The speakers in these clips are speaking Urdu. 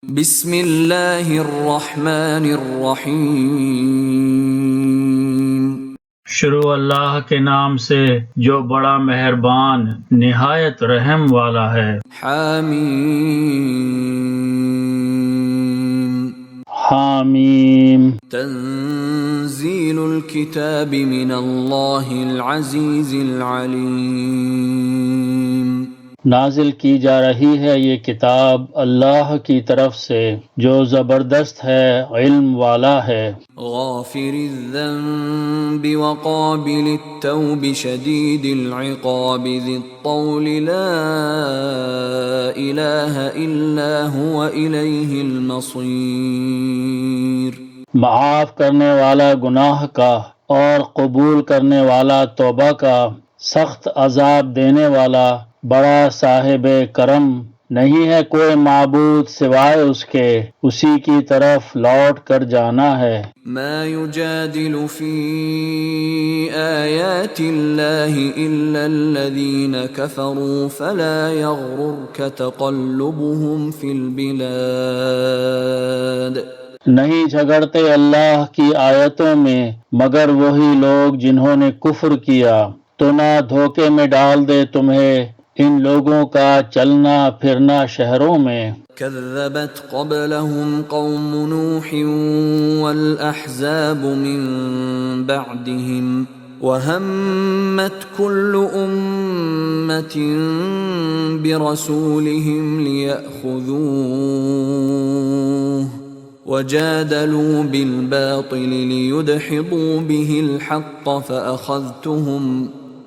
بسم اللہ الرحمن الرحیم۔ شروع اللہ کے نام سے جو بڑا مہربان نہایت رحم والا ہے۔ حامیم۔ حامیم۔ تنزیل الکتاب من اللہ العزیز العلیم۔ نازل کی جا رہی ہے یہ کتاب اللہ کی طرف سے جو زبردست ہے، علم والا ہے۔ غافر الذنب وقابل التوب شدید العقاب ذی الطول لا الہ الا هو الیہ المصیر۔ معاف کرنے والا گناہ کا اور قبول کرنے والا توبہ کا، سخت عذاب دینے والا، بڑا صاحب کرم، نہیں ہے کوئی معبود سوائے اس کے، اسی کی طرف لوٹ کر جانا ہے۔ ما یجادل فی آیات اللہ الا الذین کفروا فلا یغررک تقلبهم فی البلاد۔ نہیں جھگڑتے اللہ کی آیتوں میں مگر وہی لوگ جنہوں نے کفر کیا، تو نہ دھوکے میں ڈال دے تمہیں ان لوگوں کا چلنا پھرنا شہروں میں۔ كذبت قبلهم قوم نوح والأحزاب من بعدهم وهمت كل أمة برسولهم ليأخذوه وجادلوا بالباطل ليدحضوا به الحق فأخذتهم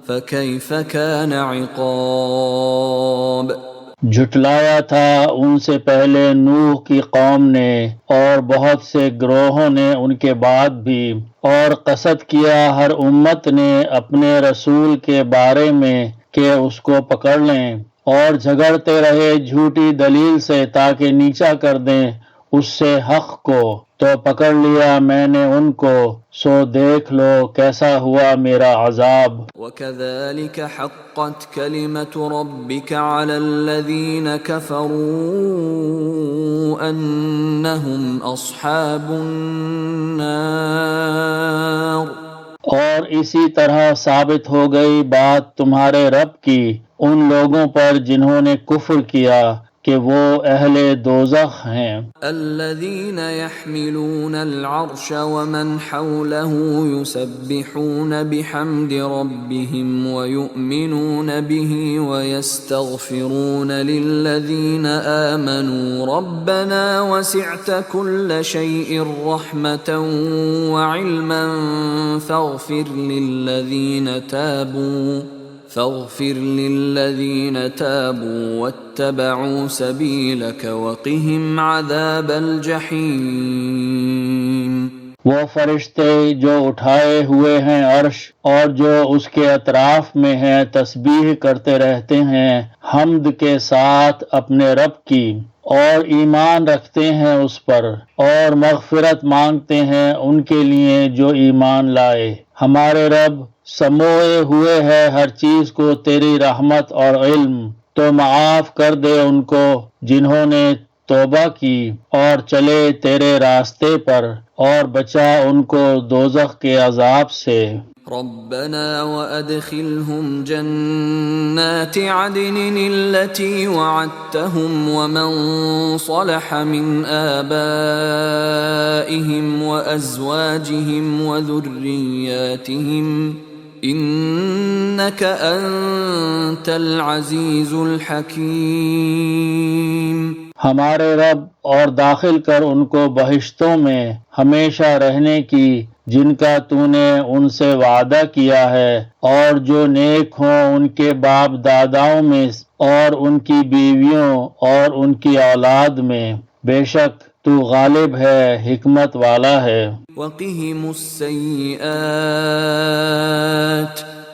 فكيف كان عقاب۔ جھٹلایا تھا ان سے پہلے نوح کی قوم نے اور بہت سے گروہوں نے ان کے بعد بھی، اور قصد کیا ہر امت نے اپنے رسول کے بارے میں کہ اس کو پکڑ لیں، اور جھگڑتے رہے جھوٹی دلیل سے تاکہ نیچا کر دیں اس سے حق کو، تو پکڑ لیا میں نے ان کو، سو دیکھ لو کیسا ہوا میرا عذاب۔ وَكَذَلِكَ حَقَّتْ كَلِمَةُ رَبِّكَ عَلَى الَّذِينَ كَفَرُوا أَنَّهُمْ أَصْحَابُ النَّارِ۔ اور اسی طرح ثابت ہو گئی بات تمہارے رب کی ان لوگوں پر جنہوں نے کفر کیا کہ وہ اہل دوزخ ہیں۔ الذين يحملون العرش ومن حوله يسبحون بحمد ربهم ويؤمنون به ويستغفرون للذين آمنوا ربنا وسعت كل شيء رحمة وعلما فاغفر للذين تابوا واتبعوا سبيلك وقهم عذاب الجحيم۔ وہ فرشتے جو اٹھائے ہوئے ہیں عرش اور جو اس کے اطراف میں ہیں تسبیح کرتے رہتے ہیں حمد کے ساتھ اپنے رب کی، اور ایمان رکھتے ہیں اس پر، اور مغفرت مانگتے ہیں ان کے لیے جو ایمان لائے۔ ہمارے رب سموئے ہوئے ہے ہر چیز کو تیری رحمت اور علم، تو معاف کر دے ان کو جنہوں نے توبہ کی اور چلے تیرے راستے پر، اور بچا ان کو دوزخ کے عذاب سے۔ ربنا وادخلهم جنات عدن التي وعدتهم ومن صلح من آبائهم وأزواجهم وذرياتهم إنك أنت العزيز الحكيم۔ ہمارے رب اور داخل کر ان کو بہشتوں میں ہمیشہ رہنے کی جن کا تو نے ان سے وعدہ کیا ہے، اور جو نیک ہوں ان کے باپ داداؤں میں اور ان کی بیویوں اور ان کی اولاد میں، بے شک تو غالب ہے، حکمت والا ہے۔ وقهم السيئات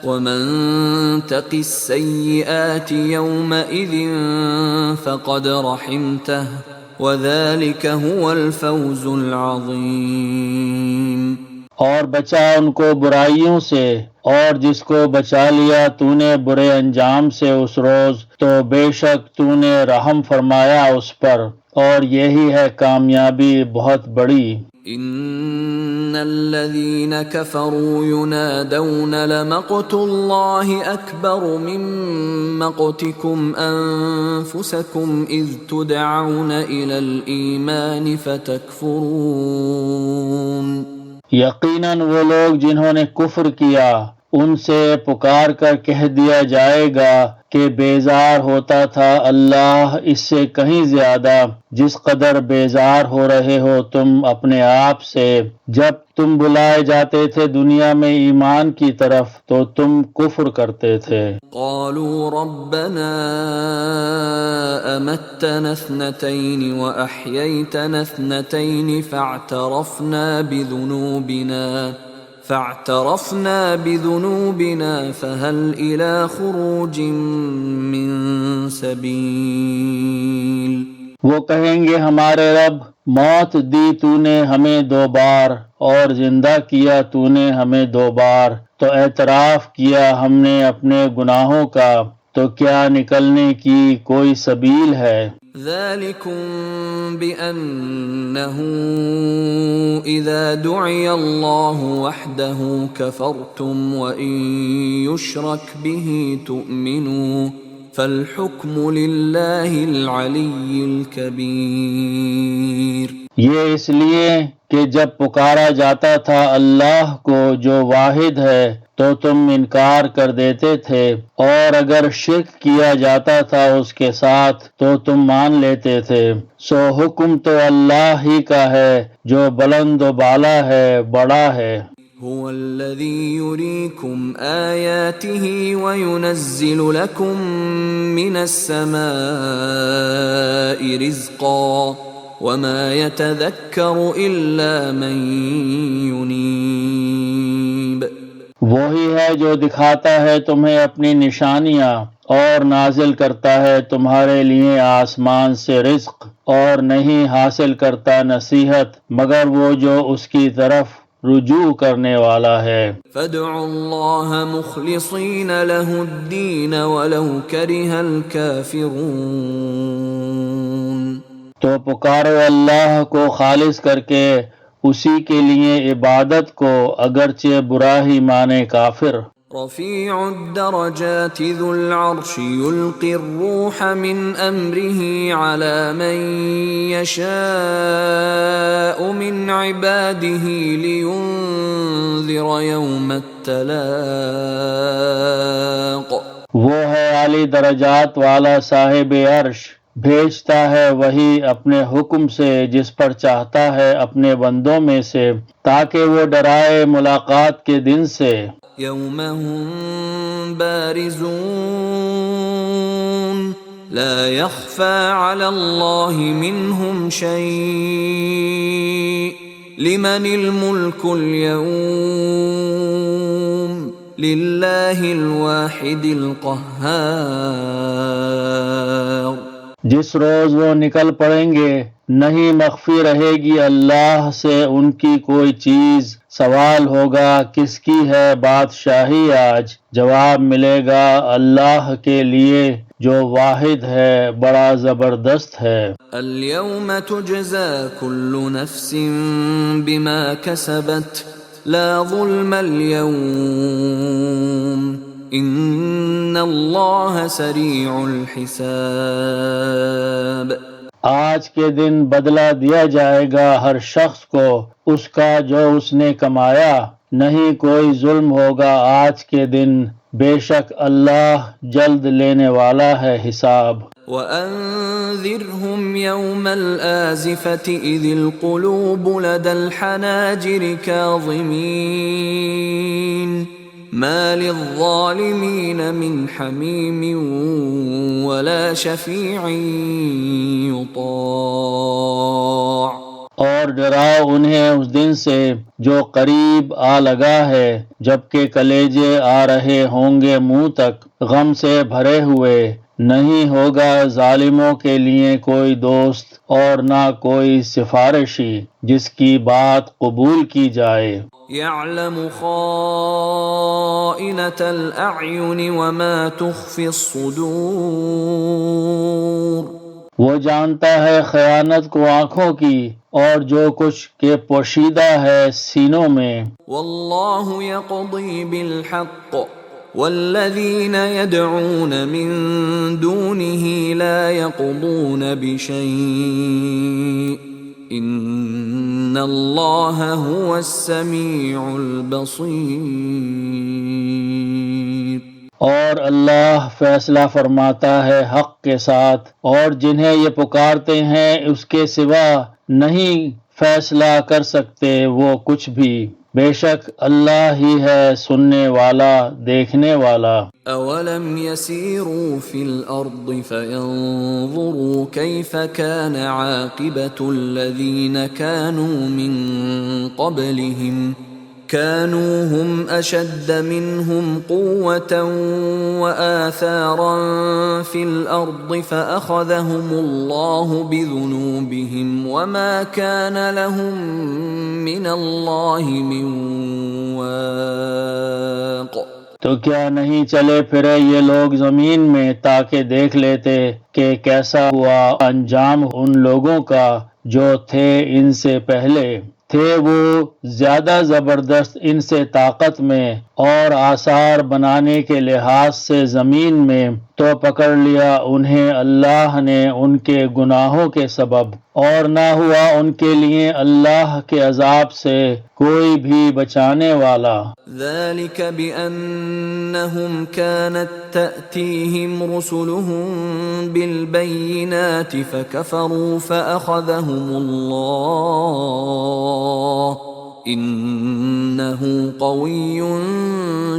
ومن تق السيئات يومئذ فقد رحمته وذلك هو الفوز العظيم۔ اور بچا ان کو برائیوں سے اور جس کو بچا لیا تو نے برے انجام سے اس روز تو بے شک تو نے رحم فرمایا اس پر، اور یہی ہے کامیابی بہت بڑی۔ ان الذين كفروا ينادون لمقت الله اكبر من مقتكم انفسكم اذ تدعون الى الايمان فتكفرون۔ یقیناً وہ لوگ جنہوں نے کفر کیا ان سے پکار کر کہہ دیا جائے گا کہ بیزار ہوتا تھا اللہ اس سے کہیں زیادہ جس قدر بیزار ہو رہے ہو تم اپنے آپ سے جب تم بلائے جاتے تھے دنیا میں ایمان کی طرف تو تم کفر کرتے تھے۔ قالوا ربنا امتنا اثنتين واحييتنا اثنتين فاعترفنا بذنوبنا فهل الى خروج من سبيل۔ وہ کہیں گے ہمارے رب موت دی تو نے ہمیں 2 بار اور زندہ کیا تو نے ہمیں 2 بار، تو اعتراف کیا ہم نے اپنے گناہوں کا، تو کیا نکلنے کی کوئی سبیل ہے؟ ذلكم بأنه إذا دعي الله وحده كفرتم وإن يشرك به تؤمنوا فالحكم لله العلي الكبير۔ یہ اس لیے کہ جب پکارا جاتا تھا اللہ کو جو واحد ہے تو تم انکار کر دیتے تھے، اور اگر شرک کیا جاتا تھا اس کے ساتھ تو تم مان لیتے تھے، سو حکم تو اللہ ہی کا ہے جو بلند و بالا ہے، بڑا ہے۔ هو الذي يريكم آياته وينزل لكم من السماء رزقا وما يتذكر إلا من ينيب۔ وہی ہے جو دکھاتا ہے تمہیں اپنی نشانیاں اور نازل کرتا ہے تمہارے لیے آسمان سے رزق، اور نہیں حاصل کرتا نصیحت مگر وہ جو اس کی طرف رجوع کرنے والا ہے۔ فادعوا الله مخلصين له الدين ولو كره الكافرون۔ تو پکارو اللہ کو خالص کر کے اسی کے لیے عبادت کو اگرچہ برا ہی مانے کافر۔ رفيع الدرجات ذو العرش يلقي الروح من أمره على من يشاء من عباده لينذر يوم التلاق۔ وہ ہے عالی درجات والا صاحب عرش، بھیجتا ہے وہی اپنے حکم سے جس پر چاہتا ہے اپنے بندوں میں سے، تاکہ وہ ڈرائے ملاقات کے دن سے۔ يوم هم بارزون لا يخفى على الله منهم شيء لمن الملك اليوم لله الواحد القهار۔ جس روز وہ نکل پڑیں گے نہیں مخفی رہے گی اللہ سے ان کی کوئی چیز، سوال ہوگا کس کی ہے بادشاہی آج، جواب ملے گا اللہ کے لیے جو واحد ہے بڑا زبردست ہے۔ اليوم تجزى كل نفس بما كسبت لا ظلم اليوم ان اللہ سریع الحساب۔ آج کے دن بدلہ دیا جائے گا ہر شخص کو اس کا جو اس نے کمایا، نہیں کوئی ظلم ہوگا آج کے دن، بے شک اللہ جلد لینے والا ہے حساب۔ وَأَنذِرْهُمْ يَوْمَ الْآزِفَةِ إِذِ الْقُلُوبُ لَدَى الْحَنَاجِرِ كَاظِمِينَ مَا لِلظَّالِمِينَ مِنْ حَمِيمٍ وَلَا شَفِيعٍ يُطَاعُ۔ اور ڈراؤ انہیں اس دن سے جو قریب آ لگا ہے، جبکہ کلیجے آ رہے ہوں گے منہ تک غم سے بھرے ہوئے، نہیں ہوگا ظالموں کے لیے کوئی دوست اور نہ کوئی سفارشی جس کی بات قبول کی جائے۔ يعلم خائنة الأعين وما تخفي الصدور وہ جانتا ہے خیانت کو آنکھوں کی اور جو کچھ کہ پوشیدہ ہے سینوں میں۔ والله يقضي بالحق والذين يدعون من دونه لا يقضون بشيء ان اللہ هو السمیع البصیر۔ اور اللہ فیصلہ فرماتا ہے حق کے ساتھ، اور جنہیں یہ پکارتے ہیں اس کے سوا نہیں فیصلہ کر سکتے وہ کچھ بھی، بے شک اللہ ہی ہے سننے والا دیکھنے والا۔ اولم يسيروا في الارض فينظروا كيف كان عاقبة الذين كانوا من قبلهم كانوا هم اشد منهم قوة واثارا في الارض فاخذهم الله بذنوبهم وما كان لهم من الله من واق۔ تو کیا نہیں چلے پھرے یہ لوگ زمین میں تاکہ دیکھ لیتے کہ کیسا ہوا انجام ان لوگوں کا جو تھے ان سے پہلے، تھے وہ زیادہ زبردست ان سے طاقت میں اور آثار بنانے کے لحاظ سے زمین میں، تو پکڑ لیا انہیں اللہ نے ان کے گناہوں کے سبب، اور نہ ہوا ان کے لیے اللہ کے عذاب سے کوئی بھی بچانے والا۔ ذلك بأنهم كانت تأتيهم رسلهم بالبينات فكفروا فأخذهم الله إنه قوي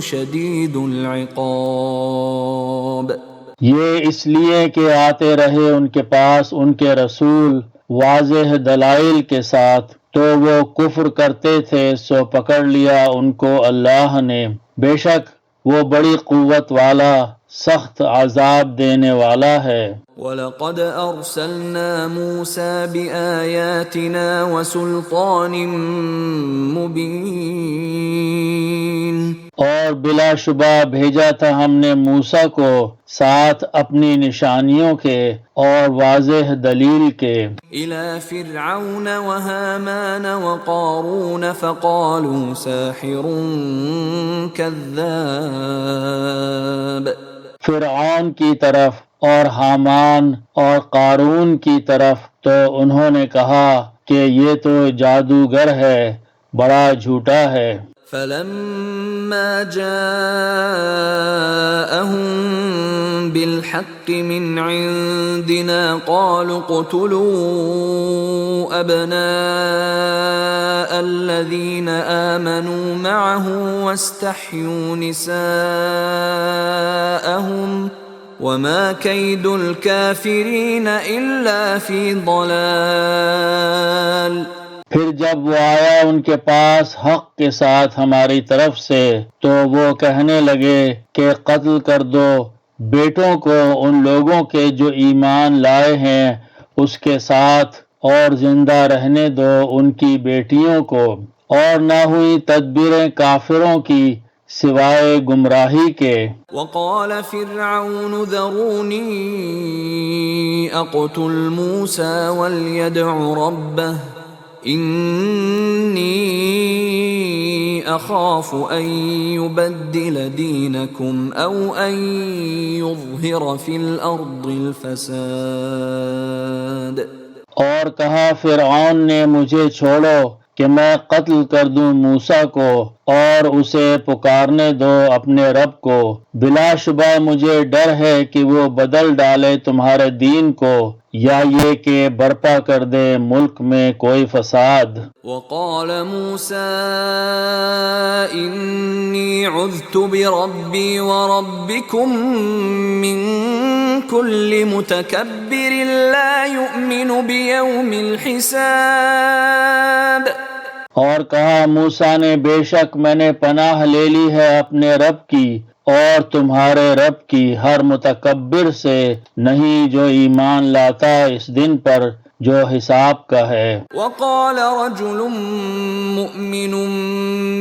شديد العقاب۔ یہ اس لیے کہ آتے رہے ان کے پاس ان کے رسول واضح دلائل کے ساتھ، تو وہ کفر کرتے تھے، سو پکڑ لیا ان کو اللہ نے، بے شک وہ بڑی قوت والا سخت عذاب دینے والا ہے۔ وَلَقَدْ أَرْسَلْنَا مُوسَى بِآيَاتِنَا وَسُلْطَانٍ مُبِينٍ۔ اور بلا شبہ بھیجا تھا ہم نے موسیٰ کو ساتھ اپنی نشانیوں کے اور واضح دلیل کے، إِلَى فِرْعَوْنَ وَهَامَانَ وَقَارُونَ فَقَالُوا سَاحِرٌ كَذَّابٌ۔ فرعون کی طرف اور حامان اور قارون کی طرف، تو انہوں نے کہا کہ یہ تو جادوگر ہے، بڑا جھوٹا ہے۔ فَلَمَّا جَاءَهُم بِالْحَقِّ مِنْ عِندِنَا قَالُوا اقْتُلُوا أَبْنَاءَ الَّذِينَ آمَنُوا مَعَهُ وَاسْتَحْيُوا نِسَاءَهُمْ وَمَا كَيْدُ الْكَافِرِينَ إِلَّا فِي ضَلَالٍ۔ پھر جب وہ آیا ان کے پاس حق کے ساتھ ہماری طرف سے، تو وہ کہنے لگے کہ قتل کر دو بیٹوں کو ان لوگوں کے جو ایمان لائے ہیں اس کے ساتھ، اور زندہ رہنے دو ان کی بیٹیوں کو، اور نہ ہوئی تدبیریں کافروں کی سوائے گمراہی کے۔ وقال فرعون ذروني اقتل موسى وليدع ربه إني أخاف أن يبدل دينكم أو أن يظهر في الأرض الفساد۔ اور کہا فرعون نے مجھے چھوڑو کہ میں قتل کر دوں موسیٰ کو اور اسے پکارنے دو اپنے رب کو، بلا شبہ مجھے ڈر ہے کہ وہ بدل ڈالے تمہارے دین کو، یا یہ کہ برپا کر دے ملک میں کوئی فساد۔ وقال موسى إني عذت بربي وربكم من كل متكبر لا يؤمن بيوم الحساب۔ اور کہا موسیٰ نے بے شک میں نے پناہ لے لی ہے اپنے رب کی اور تمہارے رب کی ہر متکبر سے نہیں جو ایمان لاتا اس دن پر جو حساب کا ہے۔ وقال رجل مؤمن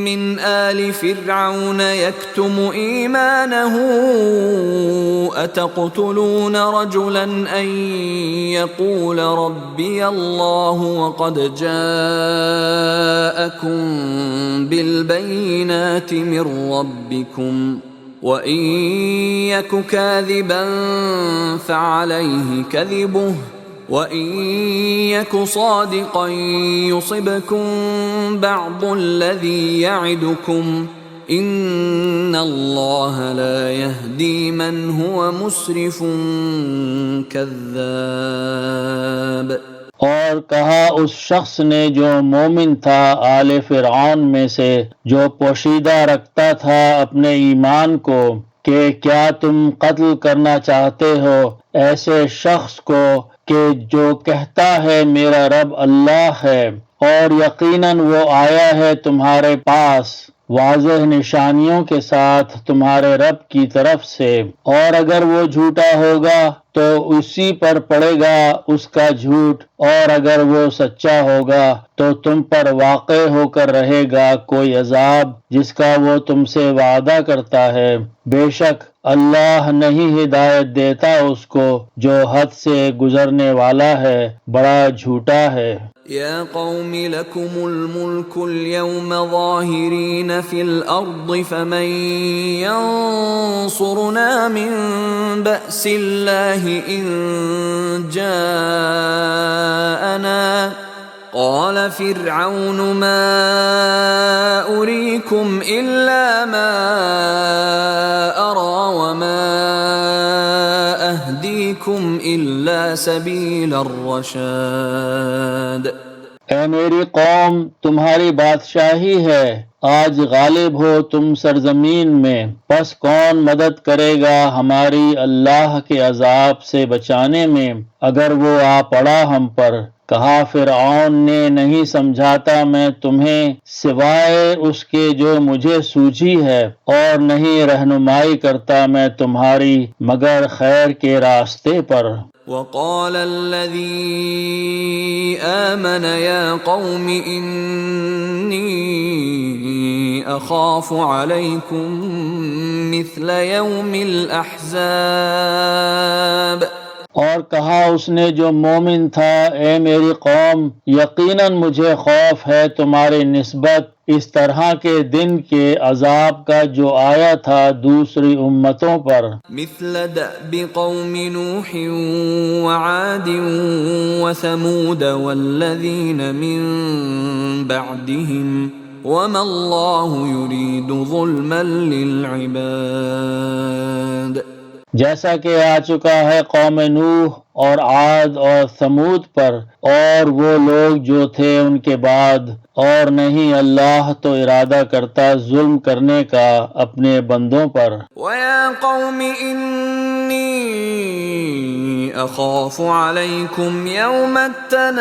من آل فرعون يكتم إيمانه أتقتلون رجلا أن يقول ربي الله وقد جاءكم بالبينات من ربكم وإن يك كاذبا فعليه كذبه وَإِن يَكُ صَادِقًا يُصِبْكُم بَعْضُ الَّذِي يَعِدُكُمْ إِنَّ اللَّهَ لَا يَهْدِي مَنْ هُوَ مُسْرِفٌ كَذَّابٌ۔ اور کہا اس شخص نے جو مومن تھا آل فرعون میں سے، جو پوشیدہ رکھتا تھا اپنے ایمان کو، کہ کیا تم قتل کرنا چاہتے ہو ایسے شخص کو کہ جو کہتا ہے میرا رب اللہ ہے، اور یقیناً وہ آیا ہے تمہارے پاس واضح نشانیوں کے ساتھ تمہارے رب کی طرف سے، اور اگر وہ جھوٹا ہوگا تو اسی پر پڑے گا اس کا جھوٹ، اور اگر وہ سچا ہوگا تو تم پر واقع ہو کر رہے گا کوئی عذاب جس کا وہ تم سے وعدہ کرتا ہے۔ بے شک اللہ نہیں ہدایت دیتا اس کو جو حد سے گزرنے والا ہے، بڑا جھوٹا ہے۔ يا قوم لكم الملك اليوم ظاهرين في الأرض فمن ينصرنا من بأس الله إن جاءنا قال فرعون ما أريكم إلا ما أرى وما أهديكم إلا سبيل الرشاد۔ اے میری قوم، تمہاری بادشاہی ہے، آج غالب ہو تم سرزمین میں، پس کون مدد کرے گا ہماری اللہ کے عذاب سے بچانے میں اگر وہ آ پڑا ہم پر؟ کہا فرعون نے نہیں سمجھاتا میں تمہیں سوائے اس کے جو مجھے سوجھی ہے، اور نہیں رہنمائی کرتا میں تمہاری مگر خیر کے راستے پر۔ وقال الذي آمن يا قوم إني أخاف عليكم مثل يوم الأحزاب۔ اور کہا اس نے جو مومن تھا اے میری قوم، یقیناً مجھے خوف ہے تمہاری نسبت اس طرح کے دن کے عذاب کا جو آیا تھا دوسری امتوں پر۔ مثل دأب قوم نوح وعاد وثمود والذین من بعدهم وما اللہ يريد ظلما للعباد۔ جیسا کہ آ چکا ہے قوم نوح اور عاد اور ثمود پر اور وہ لوگ جو تھے ان کے بعد، اور نہیں اللہ تو ارادہ کرتا ظلم کرنے کا اپنے بندوں پر۔ وَيَا قَوْمِ إِنِّي أَخَافُ عَلَيْكُمْ يَوْمَ التَّنَادِ۔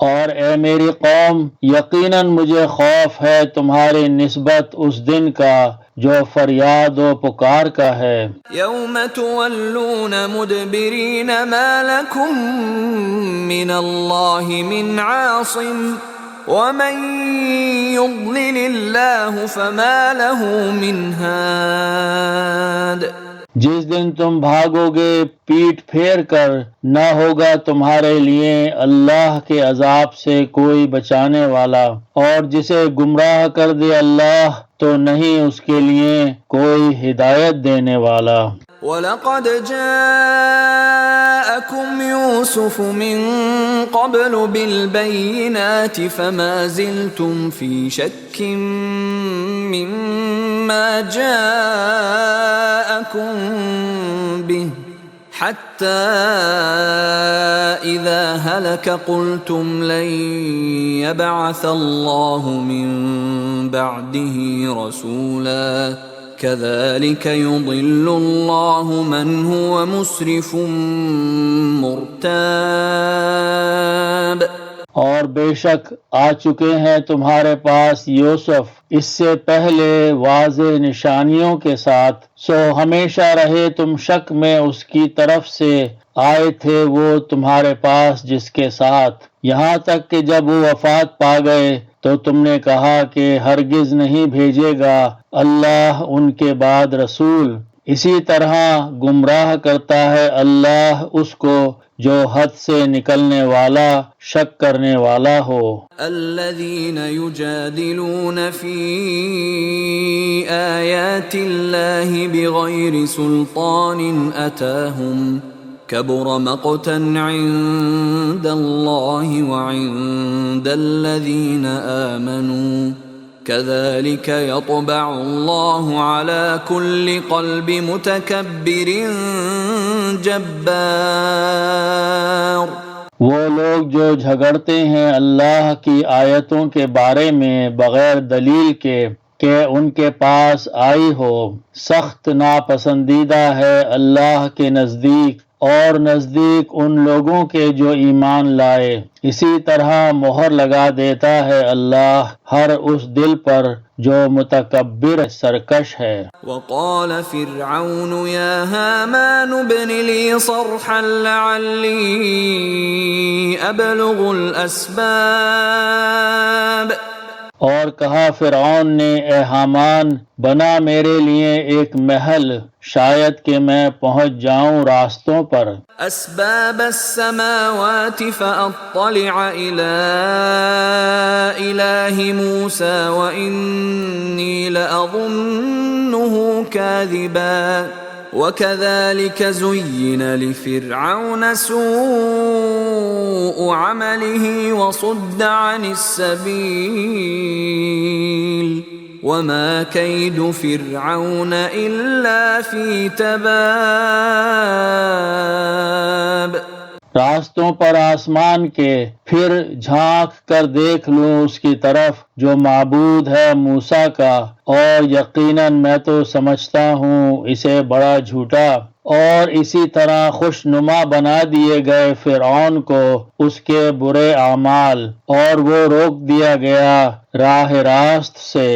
اور اے میری قوم، یقیناً مجھے خوف ہے تمہاری نسبت اس دن کا جو فریاد و پکار کا ہے۔ یوم تولون مدبرین ما لکم من اللہ من عاصم ومن یضلل اللہ فما له من ہاد۔ جس دن تم بھاگو گے پیٹ پھیر کر، نہ ہوگا تمہارے لیے اللہ کے عذاب سے کوئی بچانے والا، اور جسے گمراہ کر دے اللہ تو نہیں اس کے لیے کوئی ہدایت دینے والا۔ وَلَقَدْ جَاءَكُمْ يُوسُفُ مِنْ قَبْلُ بِالْبَيِّنَاتِ فَمَا زِلْتُمْ فِي شَكٍّ مِّمَّا جَاءَكُمْ بِهِ حَتَّى إِذَا هَلَكَ قُلْتُمْ لَنْ يَبْعَثَ اللَّهُ مِنْ بَعْدِهِ رَسُولًا كَذَلِكَ يُضِلُّ اللَّهُ مَنْ هُوَ مُسْرِفٌ مُرْتَابٌ۔ اور بے شک آ چکے ہیں تمہارے پاس یوسف اس سے پہلے واضح نشانیوں کے ساتھ، سو ہمیشہ رہے تم شک میں اس کی طرف سے آئے تھے وہ تمہارے پاس جس کے ساتھ، یہاں تک کہ جب وہ وفات پا گئے تو تم نے کہا کہ ہرگز نہیں بھیجے گا اللہ ان کے بعد رسول۔ اسی طرح گمراہ کرتا ہے اللہ اس کو جو حد سے نکلنے والا شک کرنے والا ہو۔ الذين يجادلون في آيات الله بغير سلطان أتاهم كبر مقتا عند الله وعند الذين آمنوا كذلك يطبع الله على كل قلب متكبر جبار۔ وہ لوگ جو جھگڑتے ہیں اللہ کی آیتوں کے بارے میں بغیر دلیل کے کہ ان کے پاس آئی ہو، سخت ناپسندیدہ ہے اللہ کے نزدیک اور نزدیک ان لوگوں کے جو ایمان لائے۔ اسی طرح مہر لگا دیتا ہے اللہ ہر اس دل پر جو متکبر سرکش ہے۔ وقال فرعون يا هامان ابن لي صرحا لعلي أبلغ الأسباب۔ اور کہا فرعون نے اے حامان بنا میرے لیے ایک محل شاید کہ میں پہنچ جاؤں راستوں پر۔ اسباب السماوات فاطلع الى الہ موسى وانی لاظنه كاذبا وكذلك زين لفرعون سوء عمله وصد عن السبيل وما كيد فرعون إلا في تباب۔ راستوں پر آسمان کے پھر جھانک کر دیکھ لوں اس کی طرف جو معبود ہے موسیٰ کا، اور یقیناً میں تو سمجھتا ہوں اسے بڑا جھوٹا۔ اور اسی طرح خوش نما بنا دیے گئے فرعون کو اس کے برے اعمال، اور وہ روک دیا گیا راہ راست سے،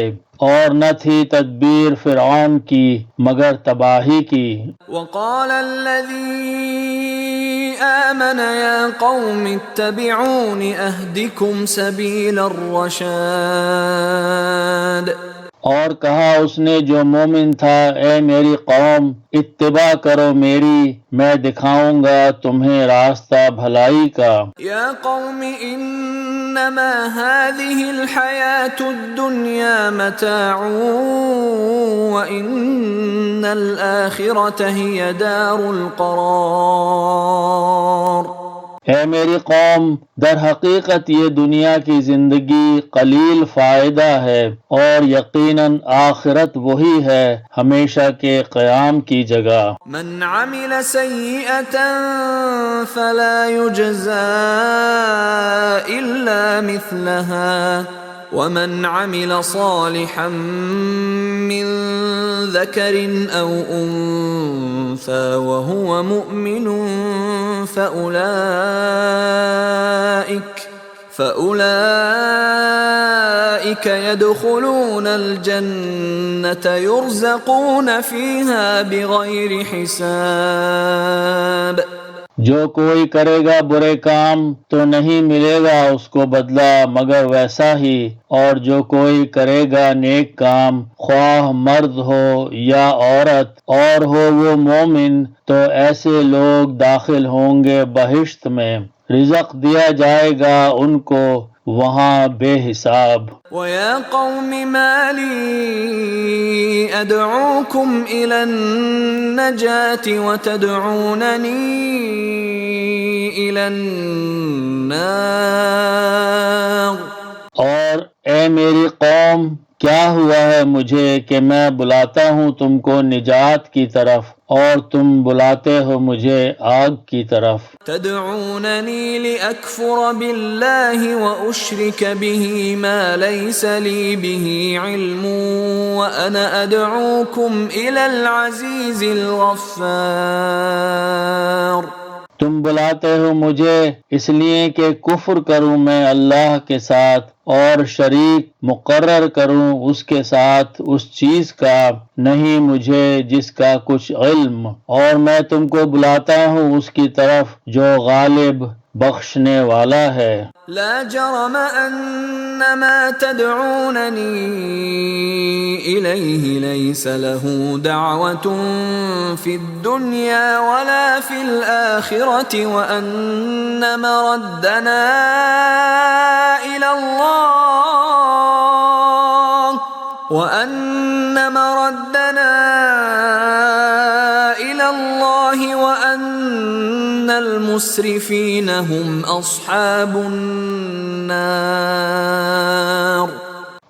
اور نہ تھی تدبیر فرعون کی مگر تباہی کی۔ وقال الذي آمن يا قوم اتبعون اهدكم سبيل الرشاد۔ اور کہا اس نے جو مومن تھا اے میری قوم اتباع کرو میری، میں دکھاؤں گا تمہیں راستہ بھلائی کا۔ یا قوم انما هذه الحياة الدنيا متاع وان الآخرة هي دار القرار۔ اے میری قوم در حقیقت یہ دنیا کی زندگی قلیل فائدہ ہے، اور یقیناً آخرت وہی ہے ہمیشہ کے قیام کی جگہ۔ من عمل سیئة فلا يجزى الا مثلها ومن عمل صالحا من ذكر او انثى وهو مؤمن فأولئك يدخلون الجنة يرزقون فيها بغير حساب۔ جو کوئی کرے گا برے کام تو نہیں ملے گا اس کو بدلہ مگر ویسا ہی، اور جو کوئی کرے گا نیک کام خواہ مرد ہو یا عورت اور ہو وہ مومن، تو ایسے لوگ داخل ہوں گے بہشت میں، رزق دیا جائے گا ان کو وہاں بے حساب۔ وَيَا قَوْمِ مَا لِي أَدْعُوكُمْ إِلَى النَّجَاةِ وَتَدْعُونَنِي إِلَى النَّارِ۔ اور اے میری قوم کیا ہوا ہے مجھے کہ میں بلاتا ہوں تم کو نجات کی طرف اور تم بلاتے ہو مجھے آگ کی طرف۔ تدعوننی لأکفر باللہ وأشرک به ما لیس لی به علم وأنا ادعوکم إلی العزیز الغفار۔ تم بلاتے ہو مجھے اس لیے کہ کفر کروں میں اللہ کے ساتھ اور شریک مقرر کروں اس کے ساتھ اس چیز کا نہیں مجھے جس کا کچھ علم، اور میں تم کو بلاتا ہوں اس کی طرف جو غالب بخشنے والا ہے۔ لا جرم ان ما تدعونني اليه ليس له دعوة في الدنيا ولا في الآخرة وان مردنا الى الله وان المسرفين هم اصحاب النار۔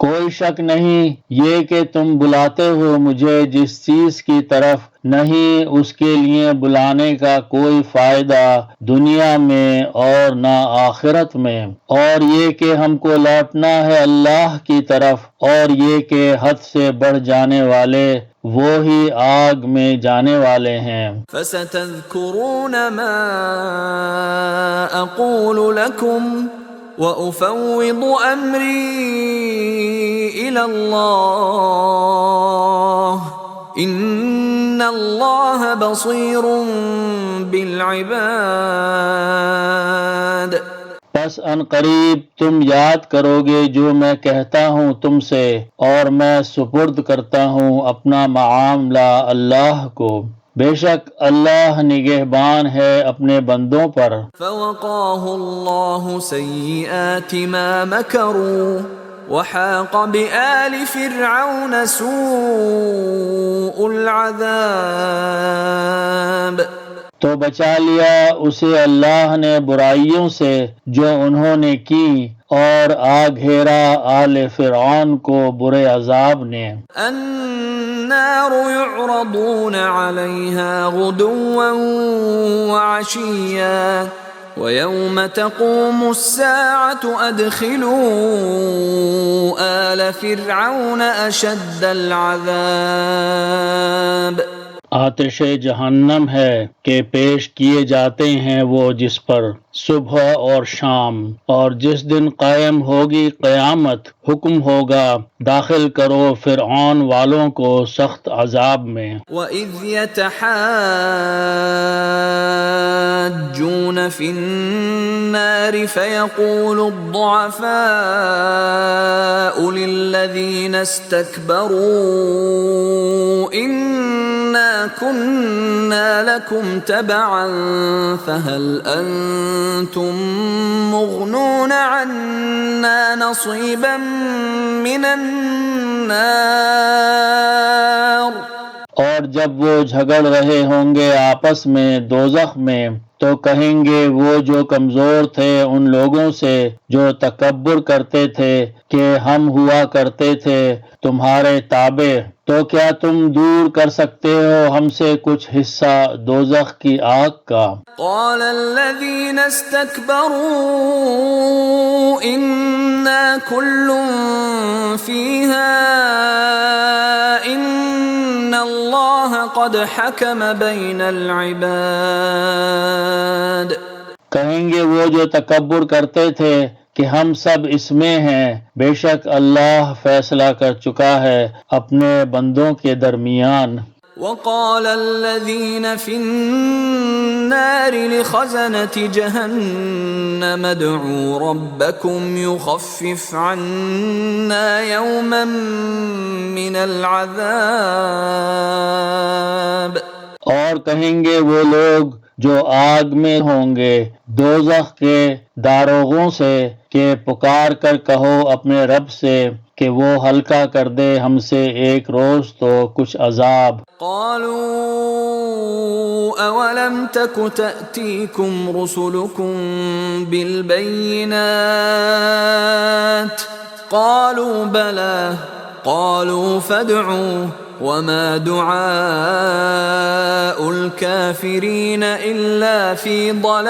کوئی شک نہیں یہ کہ تم بلاتے ہو مجھے جس چیز کی طرف نہیں اس کے لیے بلانے کا کوئی فائدہ دنیا میں اور نہ آخرت میں، اور یہ کہ ہم کو لوٹنا ہے اللہ کی طرف، اور یہ کہ حد سے بڑھ جانے والے وہی آگ میں جانے والے ہیں۔ فستذکرون ما اقول لکم وَأُفَوِّضُ أَمْرِي إِلَى اللَّهِ إِنَّ اللَّهَ بَصِيرٌ بِالْعِبَادِ۔ پس ان قریب تم یاد کرو گے جو میں کہتا ہوں تم سے، اور میں سپرد کرتا ہوں اپنا معاملہ اللہ کو، بے شک اللہ نگہبان ہے اپنے بندوں پر۔ فَوَقَاهُ اللَّهُ سَيِّئَاتِ مَا مَكَرُوا وَحَاقَ بِآلِ فِرْعَوْنَ سُوءُ الْعَذَابِ۔ تو بچا لیا اسے اللہ نے برائیوں سے جو انہوں نے کی، اور آ گھیرا آل فرعون کو برے عذاب نے۔ النار يعرضون عليها غدوا وعشيا ويوم تقوم الساعة أدخلوا آل فرعون أشد العذاب۔ آتش جہنم ہے کہ پیش کیے جاتے ہیں وہ جس پر صبح اور شام، اور جس دن قائم ہوگی قیامت حکم ہوگا داخل کرو فرعون والوں کو سخت عذاب میں۔ وَإِذْ يَتَحَاجُّونَ فِي النَّارِ فَيَقُولُ الضُّعَفَاءُ لِلَّذِينَ اسْتَكْبَرُوا إِنَّا كُنَّا لَكُمْ تَبَعًا فَهَلْ أَنْتُمْ مُغْنُونَ عَنَّا نَصِيبًا مِنَ النَّارِ۔ اور جب وہ جھگڑ رہے ہوں گے آپس میں دوزخ میں، تو کہیں گے وہ جو کمزور تھے ان لوگوں سے جو تکبر کرتے تھے کہ ہم ہوا کرتے تھے تمہارے تابع، تو کیا تم دور کر سکتے ہو ہم سے کچھ حصہ دوزخ کی آگ کا؟ قال الذين استكبروا إنا كل فيها إن الله قد حكم بين العباد۔ کہیں گے وہ جو تکبر کرتے تھے کہ ہم سب اس میں ہیں، بے شک اللہ فیصلہ کر چکا ہے اپنے بندوں کے درمیان۔ وقال الذين في النار لخزنة جهنم ادعوا ربكم يخفف عنا يوما من العذاب۔ اور کہیں گے وہ لوگ جو آگ میں ہوں گے دوزخ کے داروغوں سے کہ پکار کر کہو اپنے رب سے کہ وہ ہلکا کر دے ہم سے ایک روز تو کچھ عذاب۔ قالوا اولم تک تأتیکم رسلکم بالبینات قالوا بلى قالوا فادعوا وما دعاء الكافرين إلا في ضلال۔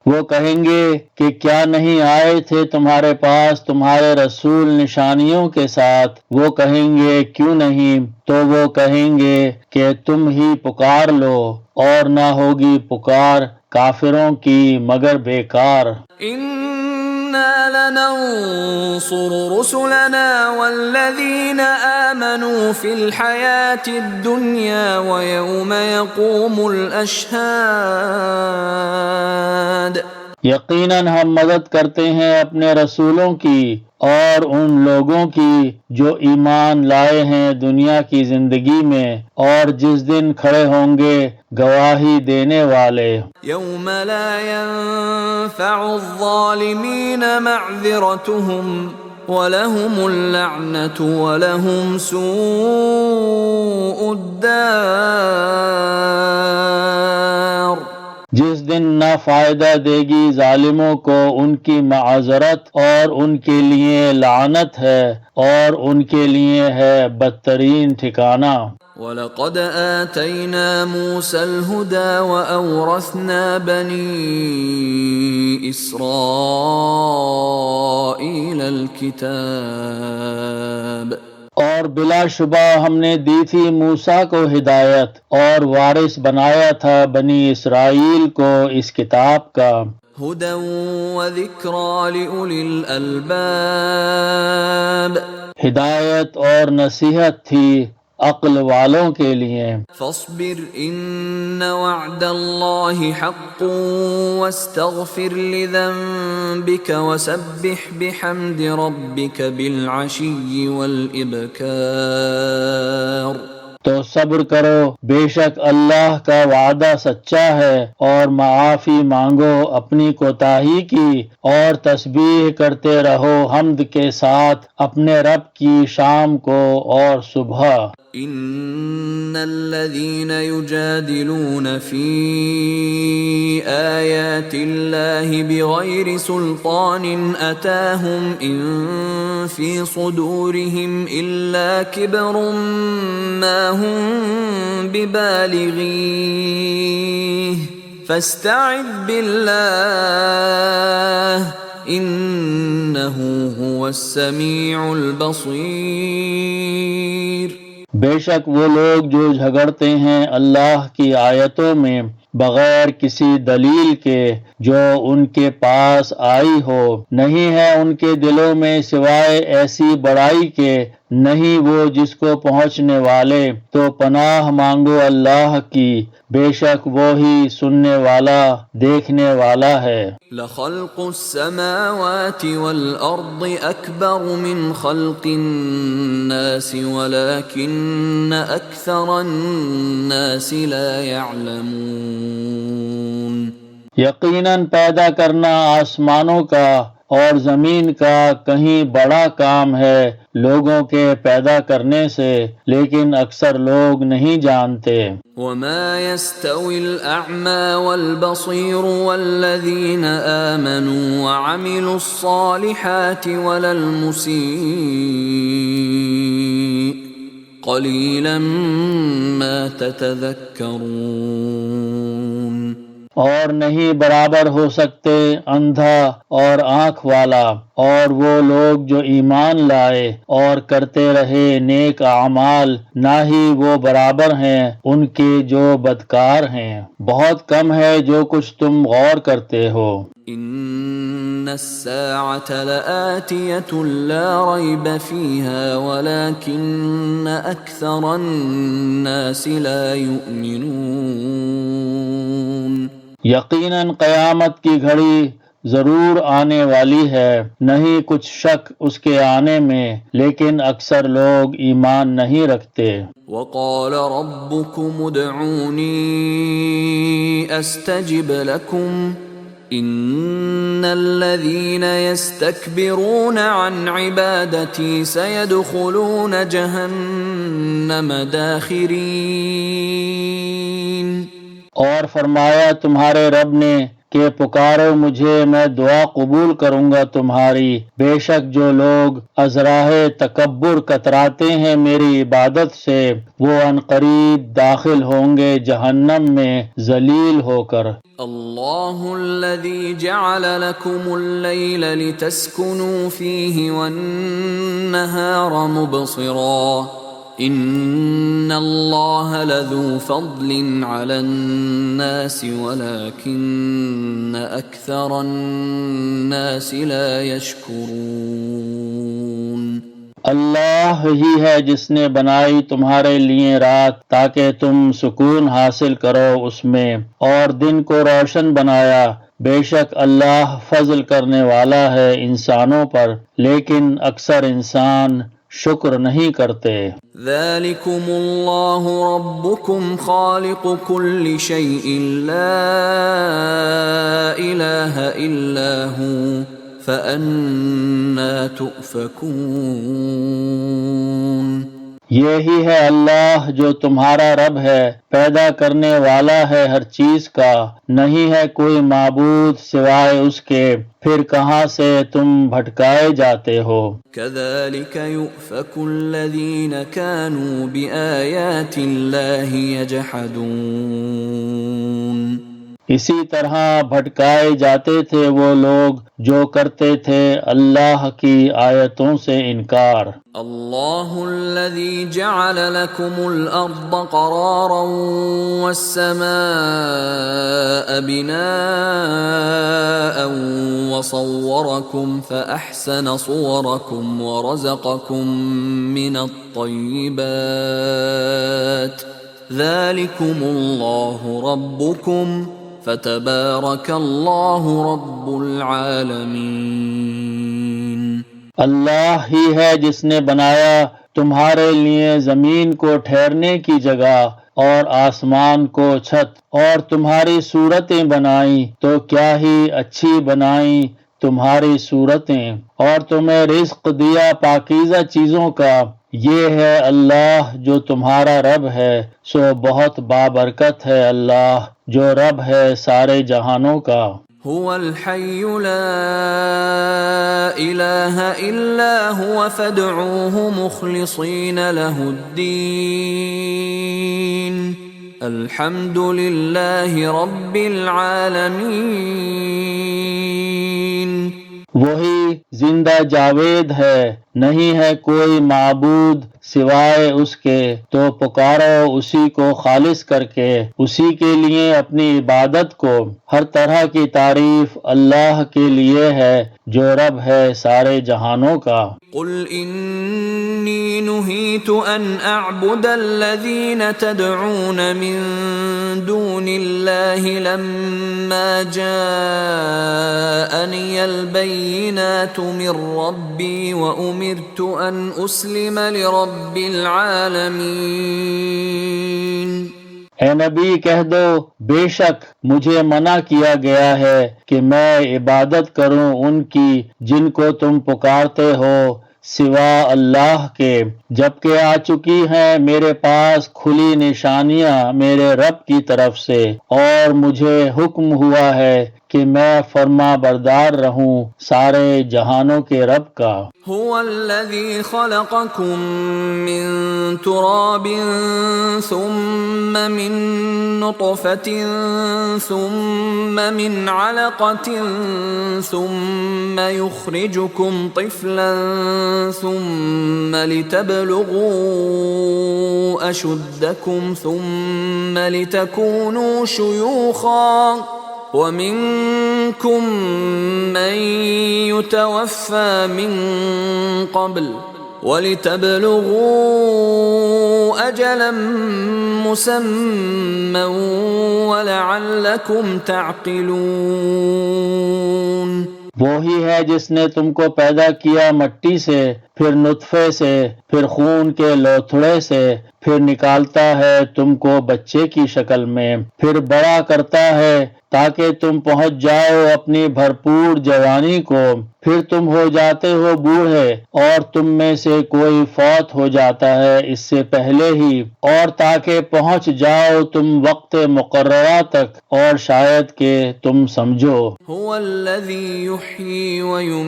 وہ کہیں گے کہ کیا نہیں آئے تھے تمہارے پاس تمہارے رسول نشانیوں کے ساتھ؟ وہ کہیں گے کیوں نہیں؟ تو وہ کہیں گے کہ تم ہی پکار لو، اور نہ ہوگی پکار کافروں کی مگر بیکار۔ إنا لننصر رسلنا والذين آمنوا في الحياة الدنيا ويوم يقوم الأشهاد۔ یقیناً ہم مدد کرتے ہیں اپنے رسولوں کی اور ان لوگوں کی جو ایمان لائے ہیں دنیا کی زندگی میں، اور جس دن کھڑے ہوں گے گواہی دینے والے۔ يوم لا ينفع الظالمين معذرتهم وَلَهُمُ اللَّعْنَةُ وَلَهُمْ سُوءُ الدَّارِ۔ جس دن نہ فائدہ دے گی ظالموں کو ان کی معذرت، اور ان کے لیے لعنت ہے، اور ان کے لیے ہے بدترین ٹھکانہ۔ وَلَقَدْ آتَيْنَا مُوسَى الْهُدَى وَأَوْرَثْنَا بَنِي إِسْرَائِيلَ الْكِتَابَ۔ اور بلا شبہ ہم نے دی تھی موسیٰ کو ہدایت، اور وارث بنایا تھا بنی اسرائیل کو اس کتاب کا۔ هُدًى وَذِكْرَى لِأُولِي الْأَلْبَابِ۔ ہدایت اور نصیحت تھی عقل والوں کے لیے۔ فاصبر ان وعد اللہ حق واستغفر لذنبك وسبح بحمد ربك بالعشی والابکار۔ تو صبر کرو، بے شک اللہ کا وعدہ سچا ہے، اور معافی مانگو اپنی کوتاہی کی، اور تسبیح کرتے رہو حمد کے ساتھ اپنے رب کی شام کو اور صبح۔ ان الذين يجادلون في آيات الله بغير سلطان أتاهم إن في صدورهم إلا كبر ما هم ببالغيه فاستعذ بالله إنه هو السميع البصير۔ بے شک وہ لوگ جو جھگڑتے ہیں اللہ کی آیتوں میں بغیر کسی دلیل کے جو ان کے پاس آئی ہو، نہیں ہے ان کے دلوں میں سوائے ایسی بڑائی کے، نہیں وہ جس کو پہنچنے والے، تو پناہ مانگو اللہ کی، بے شک وہی سننے والا دیکھنے والا ہے۔ لخلق السماوات والأرض أكبر من خلق الناس ولكن أكثر الناس لا يعلمون۔ یقیناً پیدا کرنا آسمانوں کا اور زمین کا کہیں بڑا کام ہے لوگوں کے پیدا کرنے سے، لیکن اکثر لوگ نہیں جانتے۔ وما يستوي الأعمى والبصير والذين آمنوا وعملوا الصالحات ولا المسيء قليلا ما تتذكرون۔ اور نہیں برابر ہو سکتے اندھا اور آنکھ والا، اور وہ لوگ جو ایمان لائے اور کرتے رہے نیک اعمال، نہ ہی وہ برابر ہیں ان کے جو بدکار ہیں، بہت کم ہے جو کچھ تم غور کرتے ہو۔ ان الساعة لآتية لا ريب فيها ولكن أكثر الناس لا يؤمنون۔ یقیناً قیامت کی گھڑی ضرور آنے والی ہے، نہیں کچھ شک اس کے آنے میں، لیکن اکثر لوگ ایمان نہیں رکھتے۔ وقال ربكم ادعوني استجب لكم ان الذين يستكبرون عن عبادتي سيدخلون جهنم داخرين۔ اور فرمایا تمہارے رب نے کہ پکارو مجھے میں دعا قبول کروں گا تمہاری، بے شک جو لوگ ازراہ تکبر کتراتے ہیں میری عبادت سے وہ عنقریب داخل ہوں گے جہنم میں ذلیل ہو کر۔ اللہ الذي جعل لكم الليل لتسكنوا فيه والنهار مبصرا ان اللہ لذو فضل على الناس ولكن اکثر الناس لا يشکرون۔ اللہ ہی ہے جس نے بنائی تمہارے لیے رات تاکہ تم سکون حاصل کرو اس میں، اور دن کو روشن بنایا، بے شک اللہ فضل کرنے والا ہے انسانوں پر، لیکن اکثر انسان شکر نہیں کرتے۔ ذالکم اللہ ربکم خالق کل شیء لا الہ الا ہو فَأَنَّا تُؤْفَكُونَ۔ یہی ہے اللہ جو تمہارا رب ہے، پیدا کرنے والا ہے ہر چیز کا، نہیں ہے کوئی معبود سوائے اس کے، پھر کہاں سے تم بھٹکائے جاتے ہو۔ كَذَلِكَ يُؤْفَكُ الَّذِينَ كَانُوا بِآيَاتِ اللَّهِ يَجْحَدُونَ۔ اسی طرح بھٹکائے جاتے تھے وہ لوگ جو کرتے تھے اللہ کی آیتوں سے انکار۔ اللہ الذي جعل لكم الارض قرارا والسماء بناء وصوركم فأحسن صوركم ورزقكم من الطيبات ذلكم الله ربكم فتبارک اللہ رب العالمین۔ اللہ ہی ہے جس نے بنایا تمہارے لیے زمین کو ٹھہرنے کی جگہ اور آسمان کو چھت، اور تمہاری صورتیں بنائیں تو کیا ہی اچھی بنائیں تمہاری صورتیں، اور تمہیں رزق دیا پاکیزہ چیزوں کا، یہ ہے اللہ جو تمہارا رب ہے، سو بہت بابرکت ہے اللہ جو رب ہے سارے جہانوں کا۔ هو الحي لا إله إلا هو فادعوه مخلصين له الدين الحمد لله رب العالمين۔ وہی زندہ جاوید ہے، نہیں ہے کوئی معبود سوائے اس کے، تو پکارو اسی کو خالص کر کے، اسی کے لیے اپنی عبادت کو، ہر طرح کی تعریف اللہ کے لیے ہے جو رب ہے سارے جہانوں کا۔ قل انی نہیت ان اعبد الذین تدعون من دون اللہ لما جاءنی البینات من ربی وامرت ان اسلم لرب العالمین۔ اے نبی کہہ دو بے شک مجھے منع کیا گیا ہے کہ میں عبادت کروں ان کی جن کو تم پکارتے ہو سوا اللہ کے، جبکہ آ چکی ہیں میرے پاس کھلی نشانیاں میرے رب کی طرف سے، اور مجھے حکم ہوا ہے کہ میں فرما بردار رہوں سارے جہانوں کے رب کا۔ هو الذي خلقكم من تراب ثم من نطفة ثم من علقة ثم يخرجكم طفلا ثم لتبلغوا أشدكم ثم لتكونوا شيوخا ومنكم من يتوفى من قبل وَلِتَبْلُغُوا أَجَلًا مُّسَمًّى وَلَعَلَّكُمْ تَعْقِلُونَ۔ وہی ہے جس نے تم کو پیدا کیا مٹی سے، پھر نطفے سے، پھر خون کے لوتھڑے سے، پھر نکالتا ہے تم کو بچے کی شکل میں، پھر بڑا کرتا ہے تاکہ تم پہنچ جاؤ اپنی بھرپور جوانی کو، پھر تم ہو جاتے ہو بوڑھے اور تم میں سے کوئی فوت ہو جاتا ہے اس سے پہلے ہی، اور تاکہ پہنچ جاؤ تم وقت مقررہ تک اور شاید کہ تم سمجھو۔ هو الذي يحيي ويميت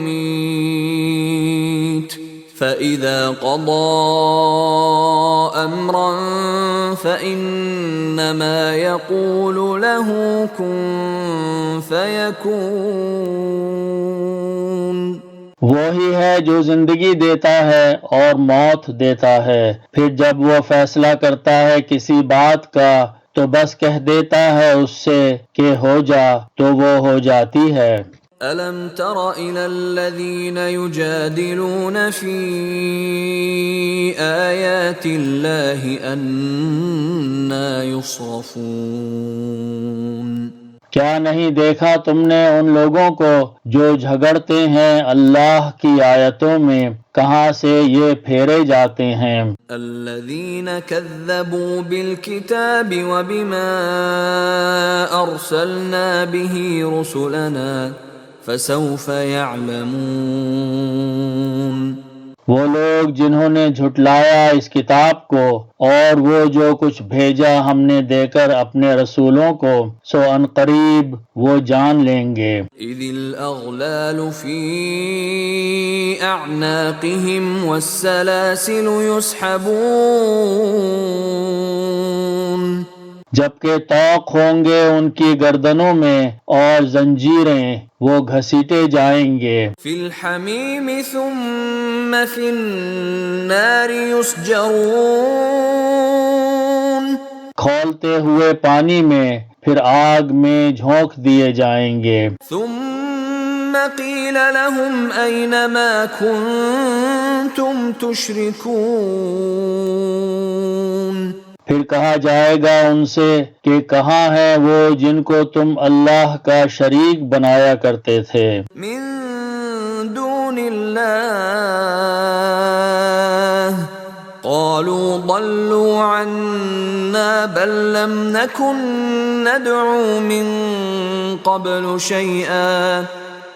فإذا قضى أمرا فإنما يقول له كن فيكون۔ وہی ہے جو زندگی دیتا ہے اور موت دیتا ہے، پھر جب وہ فیصلہ کرتا ہے کسی بات کا تو بس کہہ دیتا ہے اس سے کہ ہو جا، تو وہ ہو جاتی ہے۔ أَلَمْ تَرَ إِلَى الَّذِينَ يُجَادِلُونَ فِي آيَاتِ اللَّهِ أَنَّىٰ يُصْرَفُونَ۔ کیا نہیں دیکھا تم نے ان لوگوں کو جو جھگڑتے ہیں اللہ کی آیتوں میں، کہاں سے یہ پھیرے جاتے ہیں۔ الذين كذبوا بالكتاب وبما أرسلنا به رسلنا فسوف يعلمون۔ وہ لوگ جنہوں نے جھٹلایا اس کتاب کو اور وہ جو کچھ بھیجا ہم نے دے کر اپنے رسولوں کو، سو ان قریب وہ جان لیں گے۔ إذ الأغلال في أعناقهم والسلاسل يسحبون۔ جبکہ طوق ہوں گے ان کی گردنوں میں اور زنجیریں وہ گھسیٹے جائیں گے۔ في الحميم ثم في النار يسجرون۔ کھولتے ہوئے پانی میں پھر آگ میں جھونک دیے جائیں گے۔ ثم قيل لهم أين ما كنتم تشركون۔ پھر کہا جائے گا ان سے کہ کہاں ہے وہ جن کو تم اللہ کا شریک بنایا کرتے تھے۔ من دون الله قالوا ضلوا عنا بل لم نكن ندعو من قبل شيئا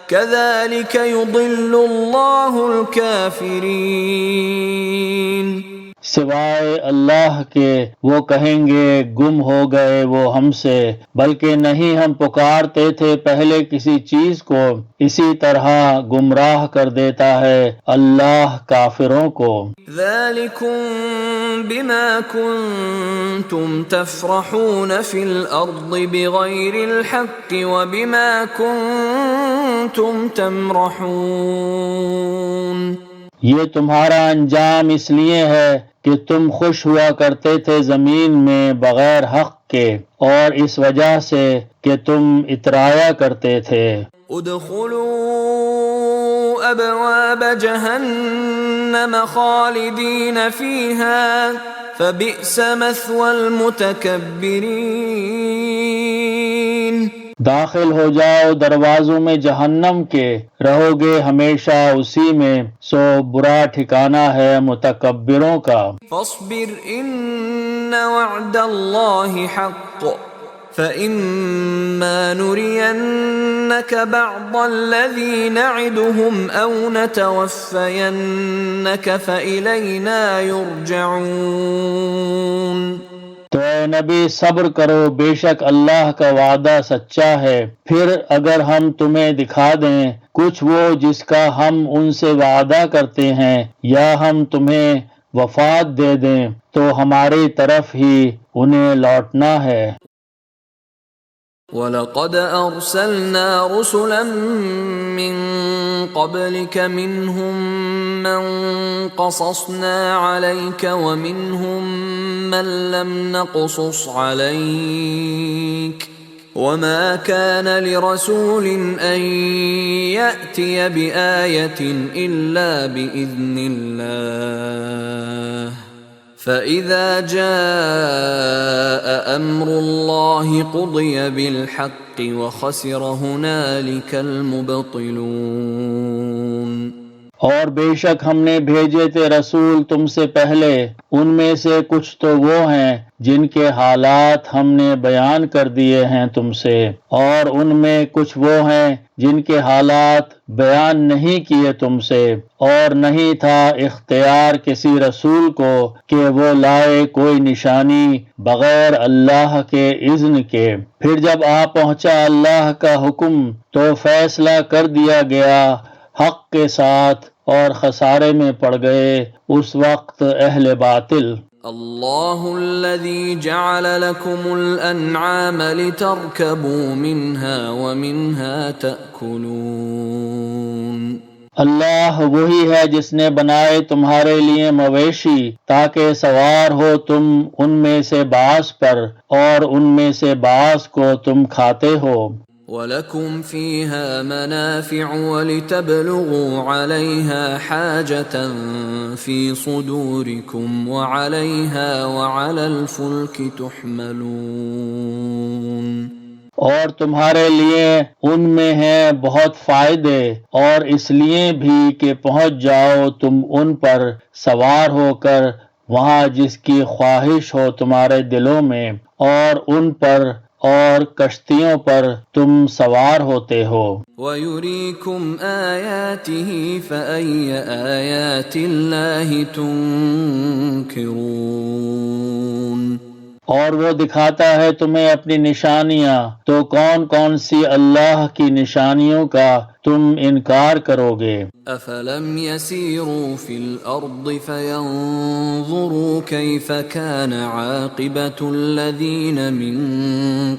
كذلك يضل الله الكافرين۔ سوائے اللہ کے وہ کہیں گے گم ہو گئے وہ ہم سے، بلکہ نہیں ہم پکارتے تھے پہلے کسی چیز کو، اسی طرح گمراہ کر دیتا ہے اللہ کافروں کو۔ ذلكم بما كنتم تفرحون في الأرض بغير الحق وبما كنتم تمرحون۔ یہ تمہارا انجام اس لیے ہے کہ تم خوش ہوا کرتے تھے زمین میں بغیر حق کے، اور اس وجہ سے کہ تم اترایا کرتے تھے۔ ادخلوا ابواب جہنم خالدین فیہا فبئس مثوى المتکبرین۔ داخل ہو جاؤ دروازوں میں جہنم کے، رہو گے ہمیشہ اسی میں، سو برا ٹھکانہ ہے متکبروں کا۔ فاصبر ان وعد اللہ حق فإما نرينك بعض الذي نعدهم أو نتوفينك فإلينا يرجعون۔ تو اے نبی صبر کرو، بے شک اللہ کا وعدہ سچا ہے، پھر اگر ہم تمہیں دکھا دیں کچھ وہ جس کا ہم ان سے وعدہ کرتے ہیں، یا ہم تمہیں وفات دے دیں تو ہماری طرف ہی انہیں لوٹنا ہے۔ وَلَقَدْ أَرْسَلْنَا رُسُلًا مِّن قَبْلِكَ مِنْهُم مَّن قَصَصْنَا عَلَيْكَ وَمِنْهُم مَّن لَّمْ نَقْصُصْ عَلَيْكَ وَمَا كَانَ لِرَسُولٍ أَن يَأْتِيَ بِآيَةٍ إِلَّا بِإِذْنِ اللَّهِ فَإِذَا جَاءَ أَمْرُ اللَّهِ قُضِيَ بِالْحَقِّ وَخَسِرَ هُنَالِكَ الْمُبْطِلُونَ۔ اور بے شک ہم نے بھیجے تھے رسول تم سے پہلے، ان میں سے کچھ تو وہ ہیں جن کے حالات ہم نے بیان کر دیے ہیں تم سے، اور ان میں کچھ وہ ہیں جن کے حالات بیان نہیں کیے تم سے، اور نہیں تھا اختیار کسی رسول کو کہ وہ لائے کوئی نشانی بغیر اللہ کے اذن کے۔ پھر جب آ پہنچا اللہ کا حکم تو فیصلہ کر دیا گیا حق کے ساتھ، اور خسارے میں پڑ گئے اس وقت اہل باطل۔ اللہ الذي جعل لكم الأنعام لتركبوا منها ومنها تأكلون۔ اللہ وہی ہے جس نے بنائے تمہارے لیے مویشی تاکہ سوار ہو تم ان میں سے بعض پر، اور ان میں سے بعض کو تم کھاتے ہو۔ وَلَكُمْ فِيهَا مَنَافِعُ وَلِتَبْلُغُوا عَلَيْهَا حَاجَةً فِي صُدُورِكُمْ وَعَلَيْهَا وَعَلَى الْفُلْكِ تُحْمَلُونَ۔ اور تمہارے لیے ان میں ہیں بہت فائدے، اور اس لیے بھی کہ پہنچ جاؤ تم ان پر سوار ہو کر وہاں جس کی خواہش ہو تمہارے دلوں میں، اور ان پر اور کشتیوں پر تم سوار ہوتے ہو۔ وَيُرِيكُمْ آيَاتِهِ فَأَيَّ آيَاتِ اللَّهِ تُنكِرُونَ۔ اور وہ دکھاتا ہے تمہیں اپنی نشانیاں، تو کون کون سی اللہ کی نشانیوں کا تم انکار کرو گے؟ أَفَلَمْ يَسِيرُوا فِي الْأَرْضِ فَيَنظُرُوا كَيْفَ كَانَ عَاقِبَةُ الَّذِينَ مِن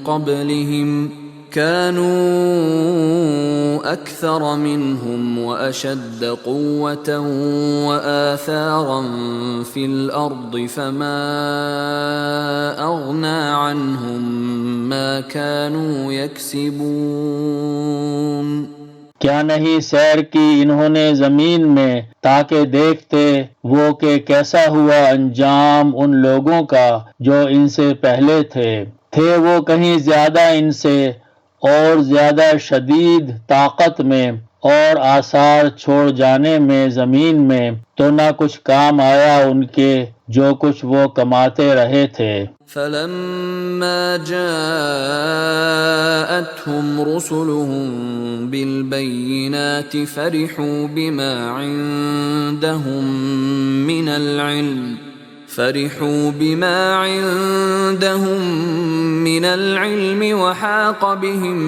قَبْلِهِمْ كَانُوا أَكْثَرَ مِنْهُمْ وَأَشَدَّ قُوَّةً وَآثَارًا فِي الْأَرْضِ فَمَا أَغْنَى عَنْهُمْ مَا كَانُوا يَكْسِبُونَ۔ کیا نہیں سیر کی انہوں نے زمین میں تاکہ دیکھتے وہ کہ کیسا ہوا انجام ان لوگوں کا جو ان سے پہلے تھے وہ کہیں زیادہ ان سے اور زیادہ شدید طاقت میں اور آثار چھوڑ جانے میں زمین میں، تو نہ کچھ کام آیا ان کے جو کچھ وہ کماتے رہے تھے۔ فَلَمَّا جَاءَتْهُمْ رُسُلُهُم بِالْبَيِّنَاتِ فَرِحُوا بِمَا عِندَهُم مِّنَ الْعِلْمِ وَحَاقَ بِهِم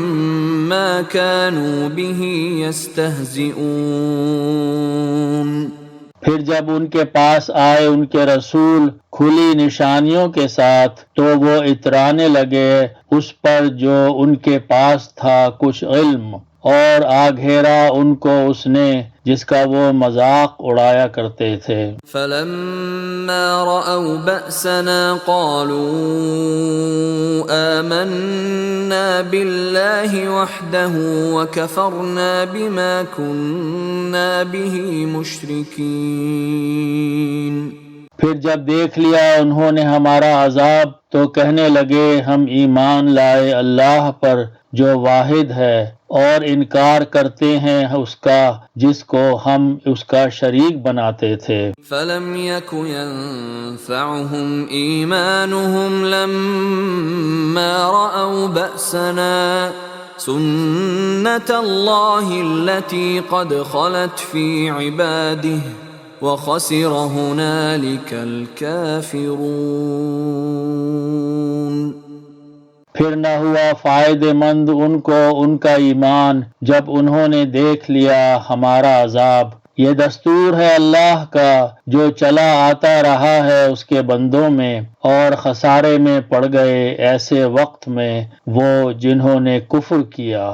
مَّا كَانُوا بِهِ يَسْتَهْزِئُونَ۔ پھر جب ان کے پاس آئے ان کے رسول کھلی نشانیوں کے ساتھ، تو وہ اترانے لگے اس پر جو ان کے پاس تھا کچھ علم، اور آ گھیرا ان کو اس نے جس کا وہ مذاق اڑایا کرتے تھے۔ فَلَمَّا رَأَوْا بَأْسَنَا قَالُوا آمَنَّا بِاللَّهِ وَحْدَهُ وَكَفَرْنَا بِمَا كُنَّا بِهِ مُشْرِكِينَ۔ پھر جب دیکھ لیا انہوں نے ہمارا عذاب، تو کہنے لگے ہم ایمان لائے اللہ پر جو واحد ہے، اور انکار کرتے ہیں اس کا جس کو ہم اس کا شریک بناتے تھے۔ فَلَمْ يَكُ يَنفَعُهُمْ إِيمَانُهُمْ لَمَّا رَأَوْا بَأْسَنَا سُنَّتَ اللَّهِ الَّتِي قَدْ خَلَتْ فِي عِبَادِهِ وَخَسِرَ هُنَالِكَ الْكَافِرُونَ۔ پھر نہ ہوا فائدہ مند ان کو ان کا ایمان جب انہوں نے دیکھ لیا ہمارا عذاب۔ یہ دستور ہے اللہ کا جو چلا آتا رہا ہے اس کے بندوں میں، اور خسارے میں پڑ گئے ایسے وقت میں وہ جنہوں نے کفر کیا۔